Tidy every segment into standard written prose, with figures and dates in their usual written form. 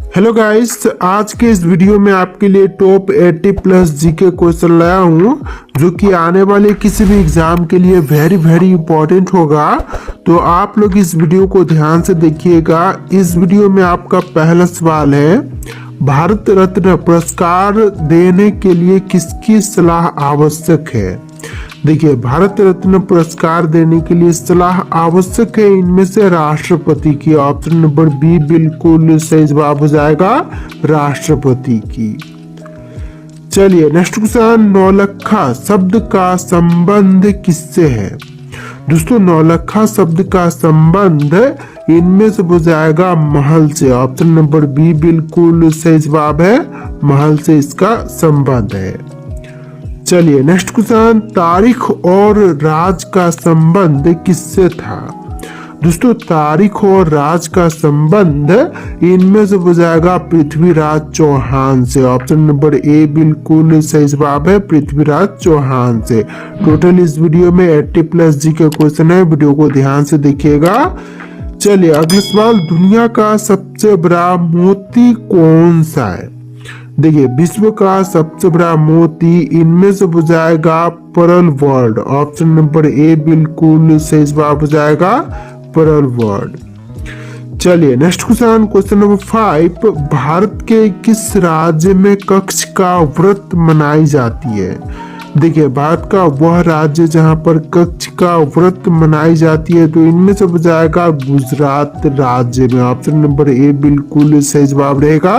Hello guys, आज के इस वीडियो में आपके लिए टॉप 80 प्लस जीके क्वेश्चन लाया हूँ जो कि आने वाले किसी भी एग्जाम के लिए वेरी इंपॉर्टेंट होगा। तो आप लोग इस वीडियो को ध्यान से देखिएगा। इस वीडियो में आपका पहला सवाल है, भारत रत्न पुरस्कार देने के लिए किसकी सलाह आवश्यक है। देखिए, भारत रत्न पुरस्कार देने के लिए सलाह आवश्यक है इनमें से राष्ट्रपति की। ऑप्शन नंबर बी बिल्कुल सही जवाब हो जाएगा, राष्ट्रपति की। चलिए नेक्स्ट क्वेश्चन, नौलखा शब्द का संबंध किससे है। दोस्तों, नौलखा शब्द का संबंध इनमें से हो जाएगा महल से। ऑप्शन नंबर बी बिल्कुल सही जवाब है, महल से इसका संबंध है। चलिए नेक्स्ट क्वेश्चन, तारीख और राज का संबंध किससे था। दोस्तों, तारीख और राज का संबंध इनमें से हो जाएगा पृथ्वीराज चौहान से। ऑप्शन नंबर ए बिल्कुल सही जवाब है, पृथ्वीराज चौहान से। टोटल इस वीडियो में 80 प्लस जी के क्वेश्चन है, वीडियो को ध्यान से देखिएगा। चलिए अगला सवाल, दुनिया का सबसे बड़ा मोती कौन सा है। देखिए, विश्व का सबसे बड़ा मोती इनमें से हो जाएगा परल वर्ल्ड। ऑप्शन नंबर ए बिल्कुल सही जवाब हो जाएगा, परल वर्ल्ड। चलिए next question, question number 5, Bharat के किस राज्य में कच्छ का व्रत मनाई जाती है। देखिए, भारत का वह राज्य जहां पर कच्छ का व्रत मनाई जाती है, तो इनमें से हो जाएगा गुजरात राज्य में। ऑप्शन नंबर ए बिल्कुल सही जवाब रहेगा,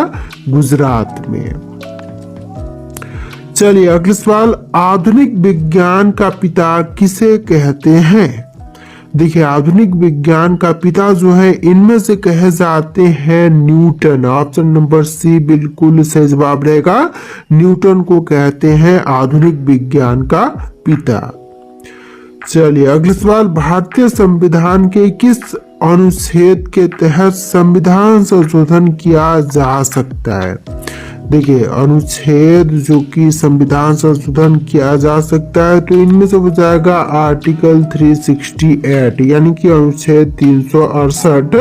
गुजरात में। चलिए अगला सवाल, आधुनिक विज्ञान का पिता किसे कहते हैं। देखिए, आधुनिक विज्ञान का पिता जो है इनमें से कहे जाते हैं न्यूटन। ऑप्शन नंबर सी बिल्कुल सही जवाब रहेगा, न्यूटन को कहते हैं आधुनिक विज्ञान का पिता। चलिए अगला सवाल, भारतीय संविधान के किस अनुच्छेद के तहत संविधान संशोधन किया जा सकता है। देखिए, अनुच्छेद जो कि संविधान संशोधन किया जा सकता है, तो इनमें से हो जाएगा आर्टिकल 368 यानी कि अनुच्छेद 368,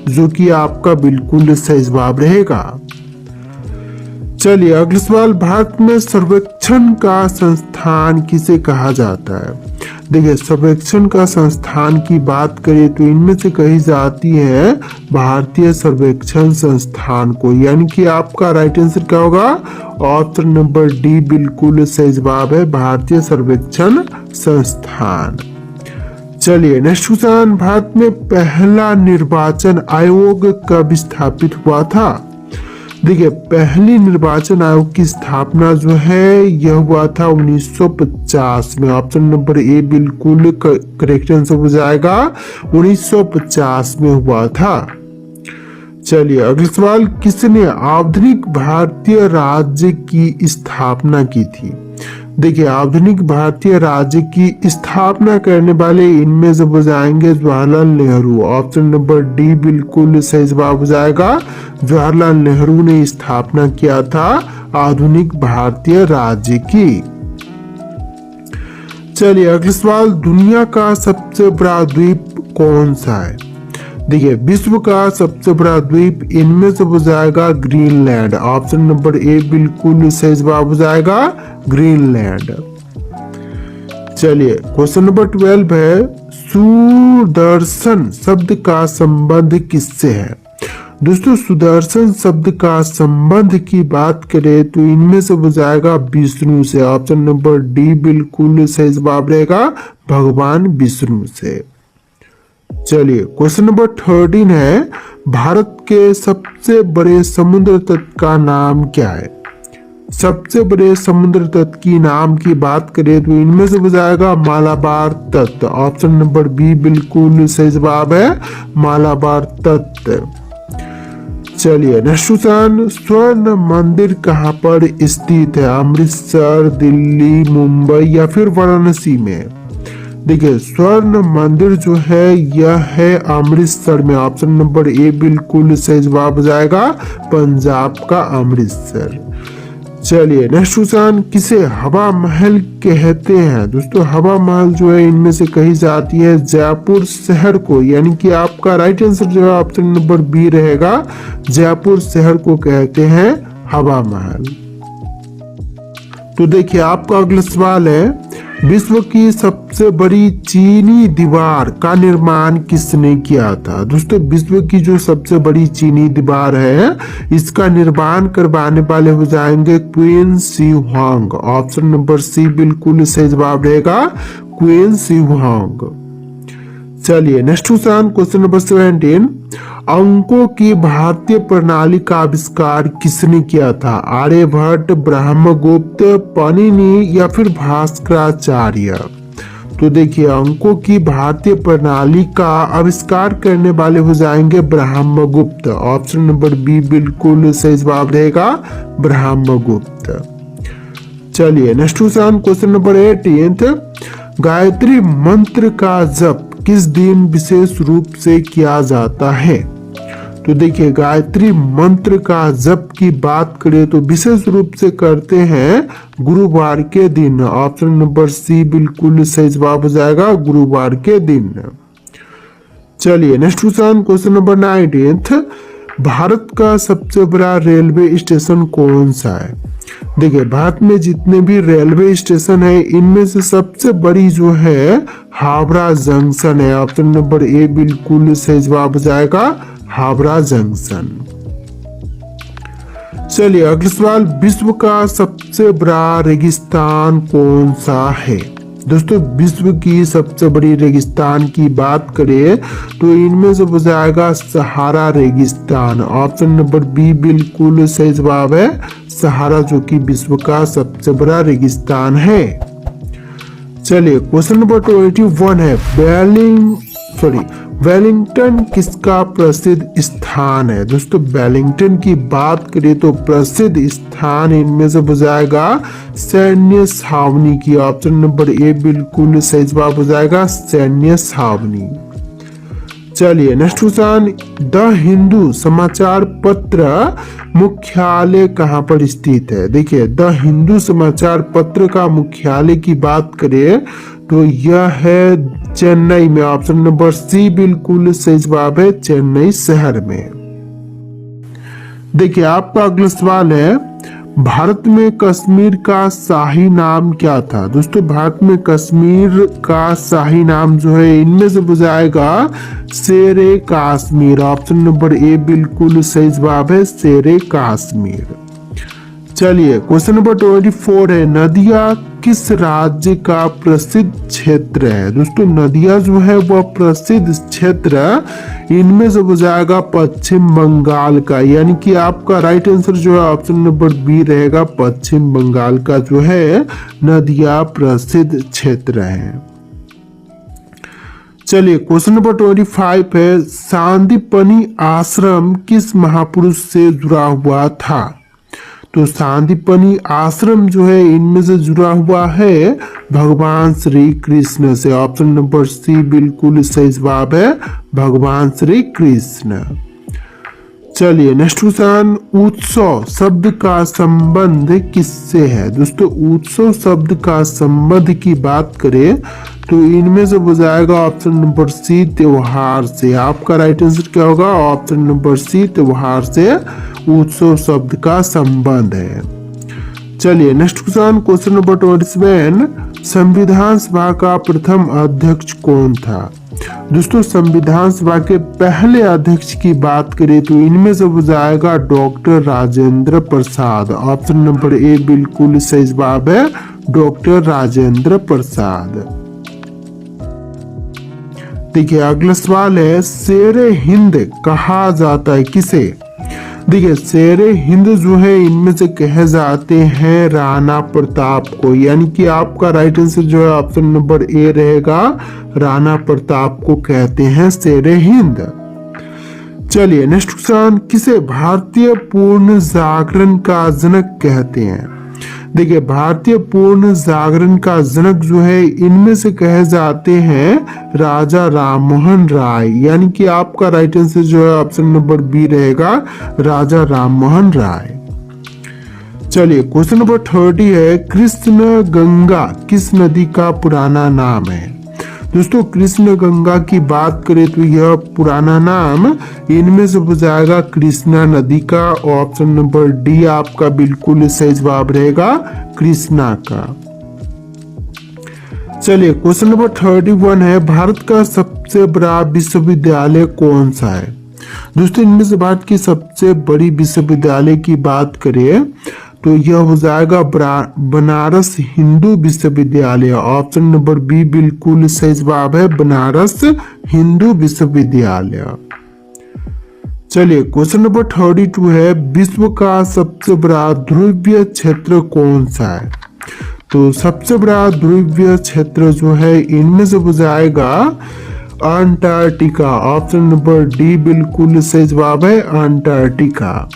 जो कि आपका बिल्कुल सही जवाब रहेगा। चलिए अगला सवाल, भारत में सर्वेक्षण का संस्थान किसे कहा जाता है। देखिए, सर्वेक्षण का संस्थान की बात करें तो इनमें से कही जाती है भारतीय सर्वेक्षण संस्थान को, यानी कि आपका राइट आंसर क्या होगा, ऑप्शन नंबर डी बिल्कुल सही जवाब है, भारतीय सर्वेक्षण संस्थान। चलिए नेक्स्ट क्वेश्चन, भारत में पहला निर्वाचन आयोग कब स्थापित हुआ था। देखिए, पहली निर्वाचन आयोग की स्थापना जो है यह हुआ था 1950 में। ऑप्शन नंबर ए बिल्कुल करेक्ट आंसर हो जाएगा, 1950 में हुआ था। चलिए अगला सवाल, किसने आधुनिक भारतीय राज्य की स्थापना की थी। देखिए, आधुनिक भारतीय राज्य की स्थापना करने वाले इनमें से हो जाएंगे Jawaharlal Nehru. Option number D बिल्कुल सही जवाब हो जाएगा, जवाहरलाल नेहरू ने स्थापना किया था आधुनिक भारतीय राज्य की। चलिए अगला सवाल, दुनिया का सबसे बड़ा द्वीप कौन सा है। देखिए, विश्व का सबसे बड़ा द्वीप इनमें से हो जाएगा ग्रीनलैंड। ऑप्शन नंबर ए बिल्कुल सही जवाब हो जाएगा, ग्रीनलैंड। चलिए क्वेश्चन नंबर 12 है, सुदर्शन शब्द का संबंध किससे है। दोस्तों, सुदर्शन शब्द का संबंध की बात करें तो इनमें से हो जाएगा विष्णु से। ऑप्शन नंबर डी बिल्कुल सही जवाब रहेगा, भगवान विष्णु से। चलिए क्वेश्चन नंबर 13 है, भारत के सबसे बड़े समुद्र तट का नाम क्या है। सबसे बड़े समुद्र तट की नाम की बात करें तो इनमें से हो जाएगा मालाबार तट। ऑप्शन नंबर बी बिल्कुल सही जवाब है, मालाबार तट। चलिए नेक्स्ट क्वेश्चन, स्वर्ण मंदिर कहाँ पर स्थित है। अमृतसर, दिल्ली, मुंबई या फिर वाराणसी में। देखिए, स्वर्ण मंदिर जो है यह है अमृतसर में। ऑप्शन नंबर ए बिल्कुल सही जवाब हो जाएगा, पंजाब का अमृतसर। चलिए नेक्स्ट क्वेश्चन, किसे हवा महल कहते हैं? दोस्तों हवा महल जो है इनमें से कही जाती है जयपुर शहर को, यानी कि आपका राइट आंसर जो है ऑप्शन नंबर बी रहेगा, जयपुर शहर को कहते हैं हवा महल। तो देखिए आपका अगला सवाल है, विश्व की सबसे बड़ी चीनी दीवार का निर्माण किसने किया था? दोस्तों विश्व की जो सबसे बड़ी चीनी दीवार है इसका निर्माण करवाने वाले हो जाएंगे Qin Shi Huang. Option number C बिल्कुल सही जवाब रहेगा, क्वीन शी हुआंग। चलिए नेक्स्ट क्वेश्चन, क्वेश्चन नंबर 17, अंकों की भारतीय प्रणाली का आविष्कार किसने किया था? आर्यभट्ट, ब्रह्मगुप्त, पाणिनि या फिर भास्कराचार्य? तो देखिए अंकों की भारतीय प्रणाली का आविष्कार करने वाले हो जाएंगे ब्रह्मगुप्त। ऑप्शन नंबर बी बिल्कुल सही जवाब रहेगा, ब्रह्मगुप्त। चलिए next question, question number 18, Gayatri मंत्र का जप किस दिन विशेष रूप से किया जाता है? तो देखिए गायत्री मंत्र का जप की बात करें तो विशेष रूप से करते हैं गुरुवार के दिन। ऑप्शन नंबर सी बिल्कुल सही जवाब हो जाएगा, गुरुवार के दिन। चलिए next question, question number 19, Bharat का सबसे बड़ा रेलवे स्टेशन कौन सा है? देखिए भारत में जितने भी रेलवे स्टेशन है इनमें से सबसे बड़ी जो है हावड़ा जंक्शन है। ऑप्शन नंबर ए बिल्कुल सही जवाब हो जाएगा, हावड़ा जंक्शन। चलिए अगला सवाल, विश्व का सबसे बड़ा रेगिस्तान कौन सा है? दोस्तों विश्व की सबसे बड़ी रेगिस्तान की बात करें तो इनमें से हो जाएगा सहारा रेगिस्तान। ऑप्शन नंबर बी बिल्कुल सही जवाब है, सहारा, जो कि विश्व का सबसे बड़ा रेगिस्तान है। चलिए क्वेश्चन नंबर 21 है, वेलिंगटन किसका प्रसिद्ध स्थान है? दोस्तों वेलिंगटन की बात करें तो प्रसिद्ध स्थान इनमें से हो जाएगा सैन्य छावनी की। ऑप्शन नंबर ए बिल्कुल सही जवाब हो जाएगा, सैन्य छावनी। चलिए नेक्स्ट क्वेश्चन, द हिंदू समाचार पत्र मुख्यालय कहाँ पर स्थित है? देखिए द हिंदू समाचार पत्र का मुख्यालय की बात करें तो यह है चेन्नई में। ऑप्शन नंबर सी बिल्कुल सही जवाब है, चेन्नई शहर में। देखिए आपका अगला सवाल है, भारत में कश्मीर का शाही नाम क्या था? दोस्तों भारत में कश्मीर का शाही नाम जो है इनमें से बुझाएगा शेरे कश्मीर। ऑप्शन नंबर ए बिल्कुल सही जवाब है, शेरे कश्मीर। चलिए क्वेश्चन नंबर 24 है, नदिया किस राज्य का प्रसिद्ध क्षेत्र है? दोस्तों नदिया जो है वह प्रसिद्ध क्षेत्र इनमें से हो जाएगा पश्चिम बंगाल का, यानी कि आपका राइट आंसर जो है ऑप्शन नंबर बी रहेगा, पश्चिम बंगाल का जो है नदिया प्रसिद्ध क्षेत्र है। चलिए क्वेश्चन नंबर 25 है, सांदीपनी आश्रम किस महापुरुष से जुड़ा हुआ था? तो सांदीपनी आश्रम जो है इनमें से जुड़ा हुआ है भगवान श्री कृष्ण से। ऑप्शन नंबर सी बिल्कुल सही जवाब है, भगवान श्री कृष्ण। चलिए नेक्स्ट क्वेश्चन, उत्सव शब्द का संबंध किससे है? दोस्तों उत्सव शब्द का संबंध की बात करें तो इनमें से हो जाएगा ऑप्शन नंबर सी त्योहार से। आपका राइट आंसर क्या होगा? ऑप्शन नंबर सी त्योहार से उत्सव शब्द का संबंध है। चलिए नेक्स्ट क्वेश्चन, क्वेश्चन नंबर 27, संविधान सभा का प्रथम अध्यक्ष कौन था? दोस्तों संविधान सभा के पहले अध्यक्ष की बात करें तो इनमें से हो जाएगा doctor Rajendra Prasad. Option number A बिल्कुल सही जवाब है, डॉक्टर राजेंद्र प्रसाद। देखिए अगला सवाल है, शेरे हिंद कहा जाता है किसे? देखिए शेरे हिंद जो है इनमें से कहे जाते हैं राणा प्रताप को, यानी कि आपका राइट आंसर जो है ऑप्शन नंबर ए रहेगा, राणा प्रताप को कहते हैं शेरे हिंद। चलिए नेक्स्ट क्वेश्चन, किसे भारतीय पूर्ण जागरण का जनक कहते हैं? देखिए भारतीय पूर्ण जागरण का जनक जो है इनमें से कहे जाते हैं राजा राममोहन राय, यानी कि आपका राइट आंसर जो है ऑप्शन नंबर बी रहेगा, राजा राममोहन राय। चलिए क्वेश्चन नंबर 30 है, कृष्ण गंगा किस नदी का पुराना नाम है? दोस्तों कृष्ण गंगा की बात करें तो यह पुराना नाम इनमें से हो जाएगा कृष्णा नदी का। ऑप्शन नंबर डी आपका बिल्कुल सही जवाब रहेगा, कृष्णा का। चलिए क्वेश्चन नंबर 31 है, भारत का सबसे बड़ा विश्वविद्यालय कौन सा है? दोस्तों इनमें से भारत की सबसे बड़ी विश्वविद्यालय की बात करें तो यह हो जाएगा बनारस हिंदू विश्वविद्यालय। ऑप्शन नंबर बी बिल्कुल सही जवाब है, बनारस हिंदू विश्वविद्यालय। चलिए क्वेश्चन नंबर 32 है, विश्व का सबसे बड़ा ध्रुवीय क्षेत्र कौन सा है? तो सबसे बड़ा ध्रुवीय क्षेत्र जो है इनमें से हो जाएगा अंटार्कटिका। ऑप्शन नंबर डी बिल्कुल सही जवाब है, अंटार्कटिका।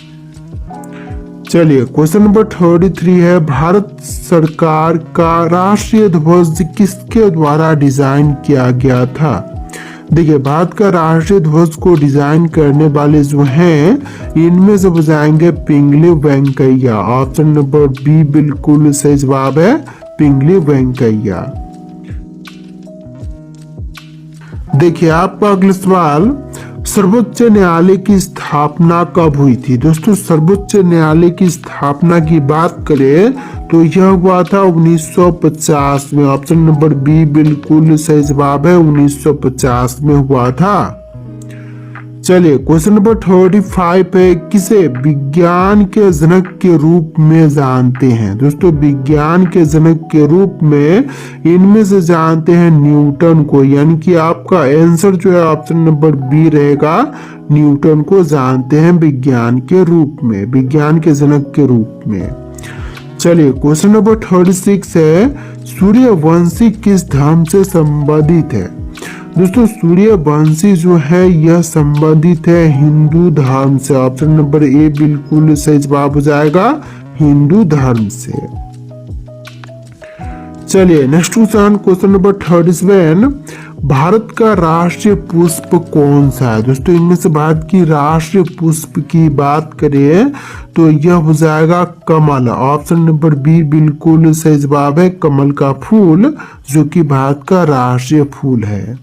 चलिए क्वेश्चन नंबर 33 है, भारत सरकार का राष्ट्रीय ध्वज किसके द्वारा डिजाइन किया गया था? देखिए भारत का राष्ट्रीय ध्वज को डिजाइन करने वाले जो हैं इनमें से हो जाएंगे पिंगली वेंकैया। ऑप्शन नंबर बी बिल्कुल सही जवाब है, पिंगली वेंकैया। देखिए आपका अगला सवाल, सर्वोच्च न्यायालय की स्थापना कब हुई थी? दोस्तों सर्वोच्च न्यायालय की स्थापना की बात करें तो यह हुआ था 1950 में। ऑप्शन नंबर बी बिल्कुल सही जवाब है, 1950 में हुआ था। चलिए क्वेश्चन नंबर 35 है, किसे विज्ञान के जनक के रूप में जानते हैं? दोस्तों विज्ञान के जनक के रूप में इनमें से जानते हैं न्यूटन को, यानी कि आपका आंसर जो है ऑप्शन नंबर बी रहेगा, न्यूटन को जानते हैं विज्ञान के रूप में, विज्ञान के जनक के रूप में। चलिए क्वेश्चन नंबर 36 है, सूर्यवंशी किस धर्म से संबंधित है? दोस्तों सूर्यवंशी जो है यह संबंधित है हिंदू धर्म से। ऑप्शन नंबर ए बिल्कुल सही जवाब हो जाएगा, हिंदू धर्म से। चलिए नेक्स्ट क्वेश्चन नंबर 37, भारत का राष्ट्रीय पुष्प कौन सा है? दोस्तों इनमें से भारत की राष्ट्रीय पुष्प की बात करें तो यह हो जाएगा कमल। ऑप्शन नंबर बी बिल्कुल सही जवाब है, कमल का फूल जो कि भारत का राष्ट्रीय फूल है।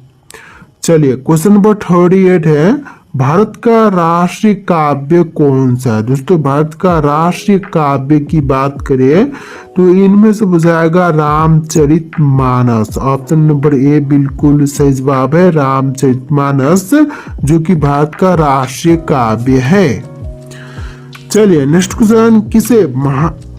चलिए क्वेश्चन नंबर 38 है, भारत का राष्ट्रीय काव्य कौन सा है? दोस्तों भारत का राष्ट्रीय काव्य की बात करें तो इनमें से हो जाएगा रामचरितमानस। ऑप्शन नंबर ए बिल्कुल सही जवाब है, रामचरितमानस जो कि भारत का राष्ट्रीय काव्य है। चलिए नेक्स्ट क्वेश्चन, किसे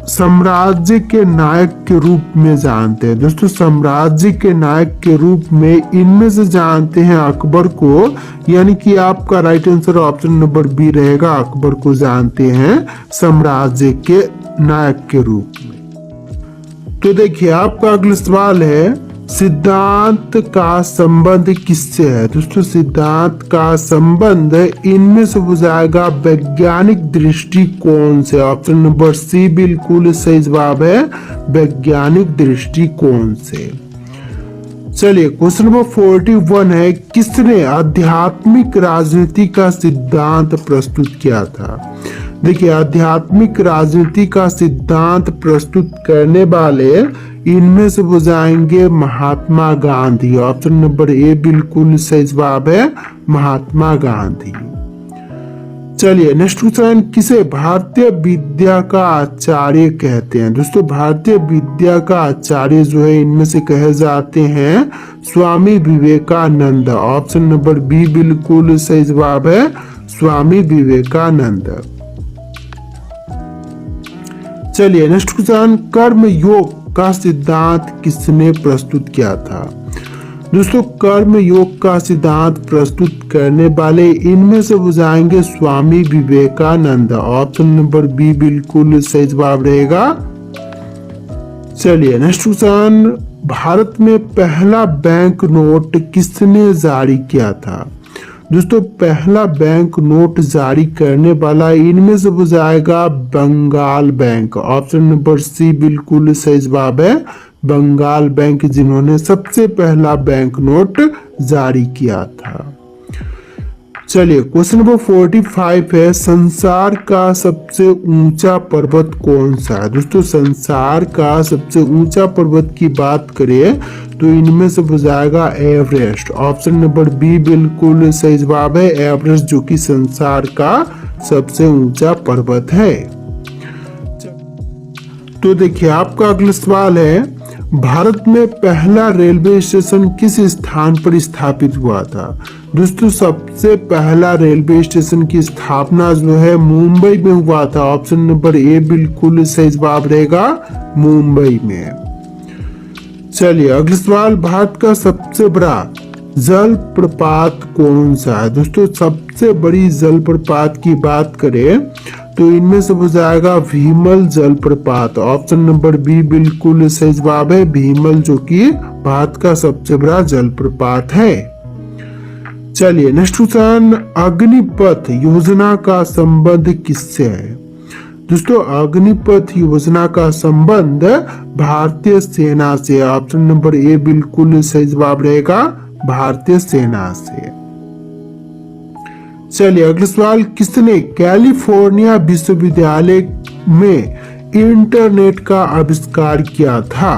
साम्राज्य के नायक के रूप में जानते हैं? दोस्तों साम्राज्य के नायक के रूप में इनमें से जानते हैं अकबर को, यानी कि आपका right answer option number B रहेगा, अकबर को जानते हैं साम्राज्य के नायक के रूप में। तो देखिए आपका अगला सवाल है, सिद्धांत का संबंध किससे है? दोस्तों सिद्धांत का संबंध इनमें से हो जाएगा वैज्ञानिक दृष्टिकोण से। ऑप्शन नंबर सी बिल्कुल सही जवाब है, वैज्ञानिक दृष्टिकोण से। चलिए क्वेश्चन नंबर 41 है, किसने आध्यात्मिक राजनीति का सिद्धांत प्रस्तुत किया था? देखिए आध्यात्मिक राजनीति का सिद्धांत प्रस्तुत करने वाले इनमें से हो जाएंगे Mahatma Gandhi. Option number A बिल्कुल सही जवाब है, महात्मा गांधी। चलिए नेक्स्ट क्वेश्चन, किसे भारतीय विद्या का आचार्य कहते हैं? दोस्तों भारतीय विद्या का आचार्य जो है इनमें से कहे जाते हैं Swami Vivekananda. Option number B बिल्कुल सही जवाब है, स्वामी विवेकानंद। चलिए नेक्स्ट क्वेश्चन, कर्म योग का सिद्धांत किसने प्रस्तुत किया था? दोस्तों कर्म योग का सिद्धांत प्रस्तुत करने वाले इनमें से हो जाएंगे Swami Vivekananda. Option number B बिल्कुल सही जवाब रहेगा। चलिए नेक्स्ट क्वेश्चन, भारत में पहला बैंक नोट किसने जारी किया था? दोस्तों पहला बैंक नोट जारी करने वाला इनमें से हो जाएगा Bengal bank. Option number C बिल्कुल सही जवाब है, बंगाल बैंक जिन्होंने सबसे पहला बैंक नोट जारी किया था। चलिए क्वेश्चन नंबर 45 है, संसार का सबसे ऊंचा पर्वत कौन सा है। दोस्तों संसार का सबसे ऊंचा पर्वत की बात करें तो इनमें से हो जाएगा एवरेस्ट। ऑप्शन नंबर बी बिल्कुल सही जवाब है, एवरेस्ट जो कि संसार का सबसे ऊंचा पर्वत है। तो देखिए आपका अगला सवाल है, भारत में पहला रेलवे स्टेशन किस स्थान पर स्थापित हुआ था। दोस्तों सबसे पहला रेलवे स्टेशन की स्थापना जो है मुंबई में हुआ था। ऑप्शन नंबर ए बिल्कुल सही जवाब रहेगा, मुंबई में। चलिए अगला सवाल, भारत का सबसे बड़ा जल प्रपात कौन सा है। दोस्तों सबसे बड़ी जल प्रपात की बात करें तो इनमें से हो जाएगा भीमल जलप्रपात। ऑप्शन नंबर बी बिल्कुल सही जवाब है, भीमल जो कि भारत का सबसे बड़ा जलप्रपात है। चलिए नेक्स्ट क्वेश्चन, अग्निपथ योजना का संबंध किससे है। दोस्तों अग्निपथ योजना का संबंध भारतीय सेना से। ऑप्शन नंबर ए बिल्कुल सही जवाब रहेगा, भारतीय सेना से। चलिए अगला सवाल, किसने कैलिफोर्निया विश्वविद्यालय में इंटरनेट का आविष्कार किया था।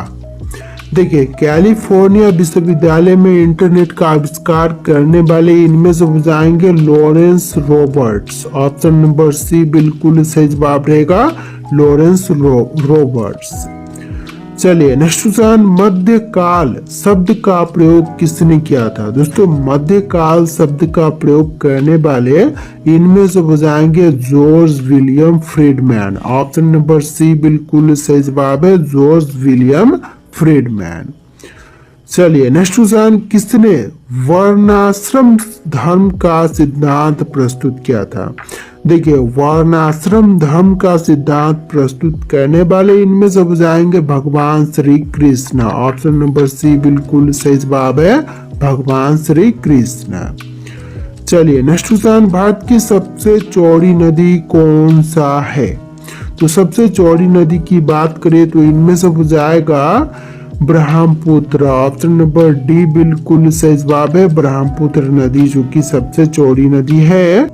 देखिए कैलिफोर्निया विश्वविद्यालय में इंटरनेट का आविष्कार करने वाले इनमें से हो जाएंगे Lawrence Roberts. Option number C बिल्कुल सही जवाब रहेगा, लॉरेंस रॉबर्ट्स। चलिए नेक्स्ट क्वेश्चन, मध्यकाल शब्द का प्रयोग किसने किया था। दोस्तों मध्यकाल शब्द का प्रयोग करने वाले इनमें से हो जाएंगे George William Friedman. Option number C बिल्कुल सही जवाब है, जॉर्ज विलियम फ्रीडमैन। चलिए नेक्स्ट क्वेश्चन, किसने वर्णाश्रम धर्म का सिद्धांत प्रस्तुत किया था। देखिए वर्णाश्रम धर्म का सिद्धांत प्रस्तुत करने वाले इनमें से हो जाएंगे भगवान Shri Krishna. Option number C बिल्कुल सही जवाब है, भगवान श्री कृष्ण। चलिए नेक्स्ट क्वेश्चन, भारत की सबसे चौड़ी नदी कौन सा है। तो सबसे चौड़ी नदी की बात करें तो इनमें से हो जाएगा ब्रह्मपुत्र। ऑप्शन नंबर डी बिल्कुल सही जवाब है, ब्रह्मपुत्र नदी जो कि सबसे चौड़ी नदी है।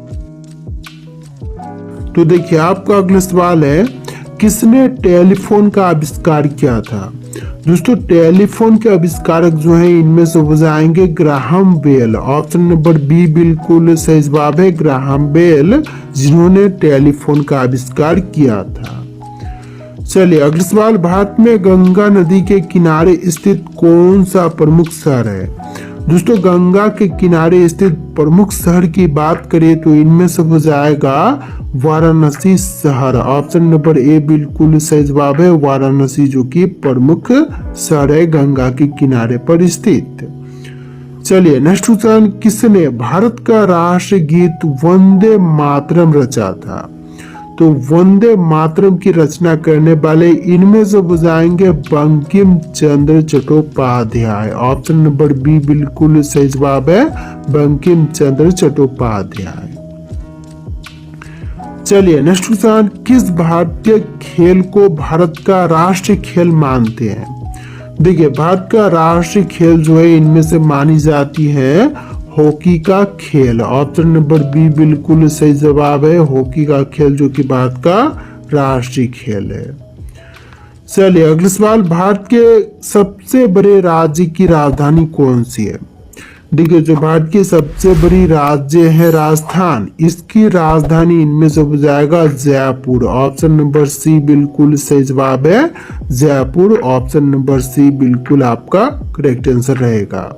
तो देखिए आपका अगला सवाल है, किसने टेलीफोन का आविष्कार किया था। दोस्तों टेलीफोन के आविष्कारक जो है इनमें से हो जाएंगे Graham Bell. Option number B बिल्कुल सही जवाब है, ग्राहम बेल जिन्होंने टेलीफोन का आविष्कार किया था। चलिए अगला सवाल, भारत में गंगा नदी के किनारे स्थित कौन सा प्रमुख शहर है। दोस्तों गंगा के किनारे स्थित प्रमुख शहर की बात करें तो इनमें से हो जाएगा वाराणसी शहर। ऑप्शन नंबर ए बिल्कुल सही जवाब है, वाराणसी जो कि प्रमुख शहर है गंगा के किनारे पर स्थित। चलिए नेक्स्ट क्वेश्चन, किसने भारत का राष्ट्रीय गीत वंदे मातरम रचा था। तो वंदे मातरम की रचना करने वाले इनमें से हो जाएंगे Bankim Chandra Chattopadhyay. Option number B बिल्कुल सही जवाब है, बंकिम चंद्र चट्टोपाध्याय। चलिए नेक्स्ट क्वेश्चन, किस भारतीय खेल को भारत का राष्ट्रीय खेल मानते हैं। देखिए भारत का राष्ट्रीय खेल जो है इनमें से मानी जाती है हॉकी का खेल। ऑप्शन नंबर बी बिल्कुल सही जवाब है, हॉकी का खेल जो कि भारत का राष्ट्रीय खेल है। चलिए अगला सवाल, भारत के सबसे बड़े राज्य की राजधानी कौन सी है। देखिए जो भारत की सबसे बड़ी राज्य है राजस्थान, इसकी राजधानी इनमें से हो जाएगा जयपुर। ऑप्शन नंबर सी बिल्कुल सही जवाब है, जयपुर। ऑप्शन नंबर सी बिल्कुल आपका करेक्ट आंसर रहेगा।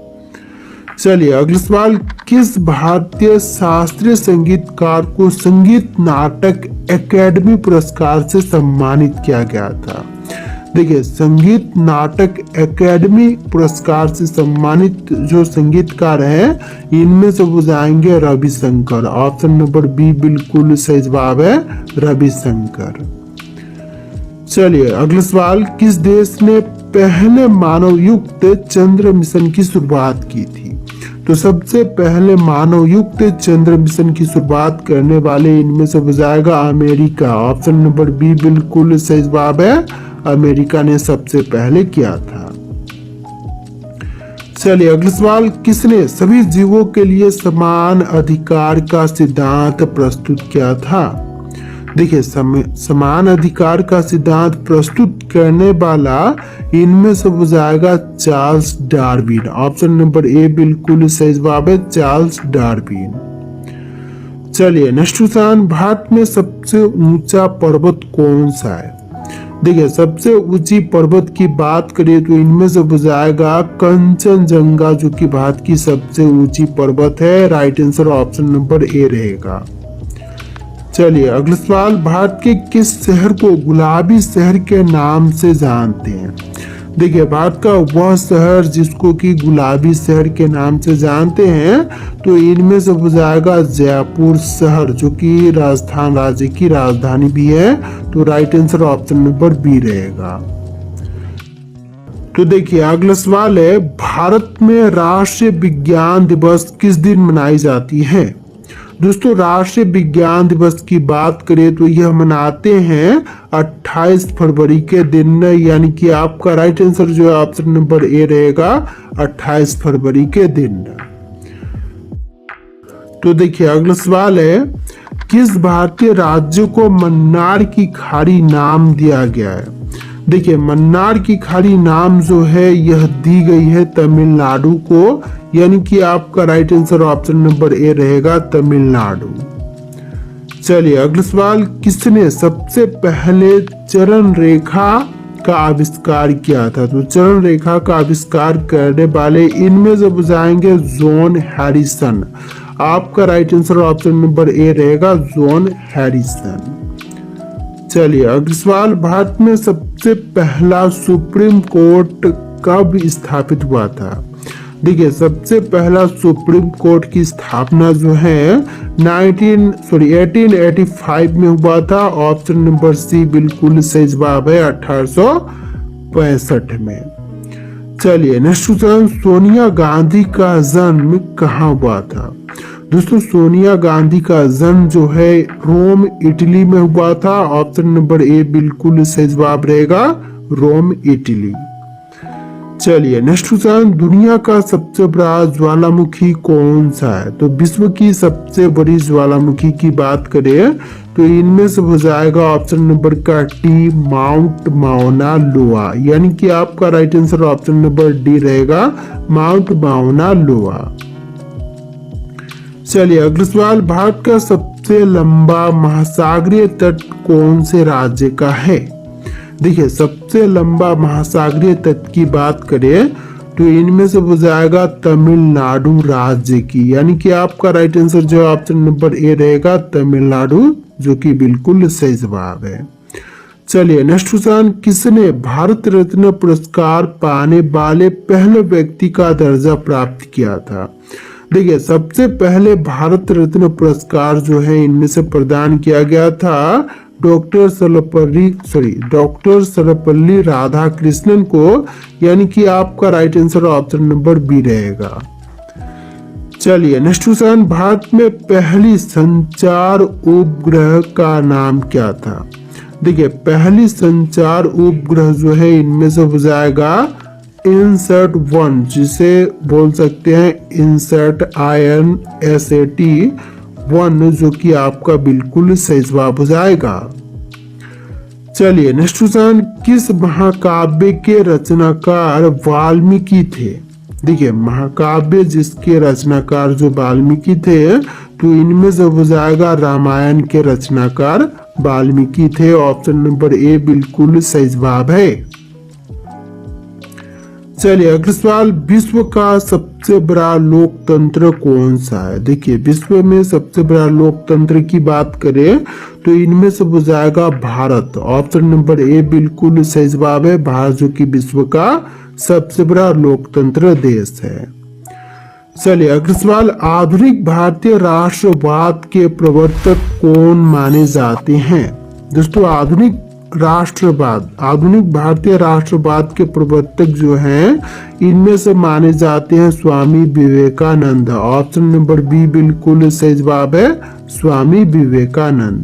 चलिए अगला सवाल, किस भारतीय शास्त्रीय संगीतकार को संगीत नाटक एकेडमी पुरस्कार से सम्मानित किया गया था। देखिए संगीत नाटक एकेडमी पुरस्कार से सम्मानित जो संगीतकार है इनमें से वो जाएंगे रविशंकर। ऑप्शन नंबर बी बिल्कुल सही जवाब है, रविशंकर। चलिए अगला सवाल, किस देश ने पहले मानव युक्त चंद्र मिशन की शुरुआत की थी। तो सबसे पहले मानव युक्त चंद्र मिशन की शुरुआत करने वाले इनमें से हो जाएगा अमेरिका। ऑप्शन नंबर बी बिल्कुल सही जवाब है, अमेरिका ने सबसे पहले किया था। चलिए अगला सवाल, किसने सभी जीवों के लिए समान अधिकार का सिद्धांत प्रस्तुत किया था? देखिए समान अधिकार का सिद्धांत प्रस्तुत करने वाला इनमें से हो जाएगा Charles Darwin. Option number A बिल्कुल सही जवाब है, चार्ल्स डार्विन। चलिए नेक्स्ट क्वेश्चन, भारत में सबसे ऊंचा पर्वत कौन सा है? देखिए सबसे ऊंची पर्वत की बात करें तो इनमें से हो जाएगा कंचनजंगा, जो कि भारत की सबसे ऊंची पर्वत है। Right answer option number A रहेगा। चलिए अगला सवाल, भारत के किस शहर को गुलाबी शहर के नाम से जानते हैं? देखिए भारत का वह शहर जिसको कि गुलाबी शहर के नाम से जानते हैं तो इनमें से हो जाएगा जयपुर शहर, जो कि राजस्थान राज्य की राजधानी भी है। तो right answer option number B रहेगा। तो देखिए अगला सवाल है, भारत में राष्ट्रीय विज्ञान दिवस किस दिन मनाई जाती है? दोस्तों राष्ट्रीय विज्ञान दिवस की बात करें तो यह मनाते हैं 28 फरवरी के दिन, यानी कि आपका राइट आंसर जो है ऑप्शन नंबर ए रहेगा, 28 फरवरी के दिन। तो देखिए अगला सवाल है, किस भारतीय राज्य को मन्नार की खाड़ी नाम दिया गया है? देखिए मन्नार की खाड़ी नाम जो है यह दी गई है तमिलनाडु को, यानी कि आपका right answer option number A रहेगा, तमिलनाडु। चलिए अगला सवाल, किसने सबसे पहले चरण रेखा का आविष्कार किया था? तो चरण रेखा का आविष्कार करने वाले इनमें से बुझाएंगे जॉन हैरिसन। आपका right answer option number A रहेगा, जॉन हैरिसन। चलिए अगला सवाल, भारत में सबसे पहला सुप्रीम कोर्ट कब स्थापित हुआ था? देखिए सबसे पहला सुप्रीम कोर्ट की स्थापना जो है 1885 में हुआ था। ऑप्शन नंबर सी बिल्कुल सही जवाब है, 1865 में। चलिए नेक्स्ट क्वेश्चन, सोनिया गांधी का जन्म कहाँ हुआ था? दोस्तों सोनिया गांधी का जन्म जो है रोम इटली में हुआ था। ऑप्शन नंबर ए बिल्कुल सही जवाब रहेगा, रोम इटली। चलिए नेक्स्ट क्वेश्चन, दुनिया का सबसे बड़ा ज्वालामुखी कौन सा है? तो विश्व की सबसे बड़ी ज्वालामुखी की बात करें तो इनमें से हो जाएगा ऑप्शन नंबर का टी, माउंट माउना लोआ, यानी कि आपका right answer option number D रहेगा, माउंट माउना लोआ। चलिए अगला सवाल, भारत का सबसे लंबा महासागरीय तट कौन से राज्य का है? देखिए सबसे लंबा महासागरीय तट की बात करें तो इनमें से हो जाएगा तमिलनाडु राज्य की, यानी कि आपका राइट आंसर जो ऑप्शन नंबर ए रहेगा, तमिलनाडु, जो कि बिल्कुल सही जवाब है। चलिए नेक्स्ट क्वेश्चन, किसने भारत रत्न पुरस्कार पाने वाले पहले व्यक्ति का दर्जा प्राप्त किया था? देखिए सबसे पहले भारत रत्न पुरस्कार जो है इनमें से प्रदान किया गया था डॉक्टर सर्वपल्ली राधाकृष्णन को, यानी कि आपका right answer option number B रहेगा। चलिए नेक्स्ट क्वेश्चन, भारत में पहली संचार उपग्रह का नाम क्या था? देखिए पहली संचार उपग्रह जो है इनमें से हो जाएगा इनसैट 1, जिसे बोल सकते हैं इनसैट INSAT 1, जो कि आपका बिल्कुल सही जवाब हो जाएगा। चलिए नेक्स्ट क्वेश्चन, किस महाकाव्य के रचनाकार वाल्मीकि थे? देखिए महाकाव्य जिसके रचनाकार जो वाल्मीकि थे तो इनमें से हो जाएगा रामायण के रचनाकार वाल्मीकि थे। ऑप्शन नंबर ए बिल्कुल सही जवाब है। चलिए अगला सवाल, विश्व का सबसे बड़ा लोकतंत्र कौन सा है? देखिए विश्व में सबसे बड़ा लोकतंत्र की बात करें तो इनमें से हो जाएगा भारत। ऑप्शन नंबर ए बिल्कुल सही जवाब है, भारत जो कि विश्व का सबसे बड़ा लोकतंत्र देश है। चलिए अगला सवाल, आधुनिक भारतीय राष्ट्रवाद के प्रवर्तक कौन माने जाते हैं? दोस्तों आधुनिक भारतीय राष्ट्रवाद के प्रवर्तक जो हैं इनमें से माने जाते हैं Swami Vivekananda. Option number B बिल्कुल सही जवाब है, स्वामी विवेकानंद।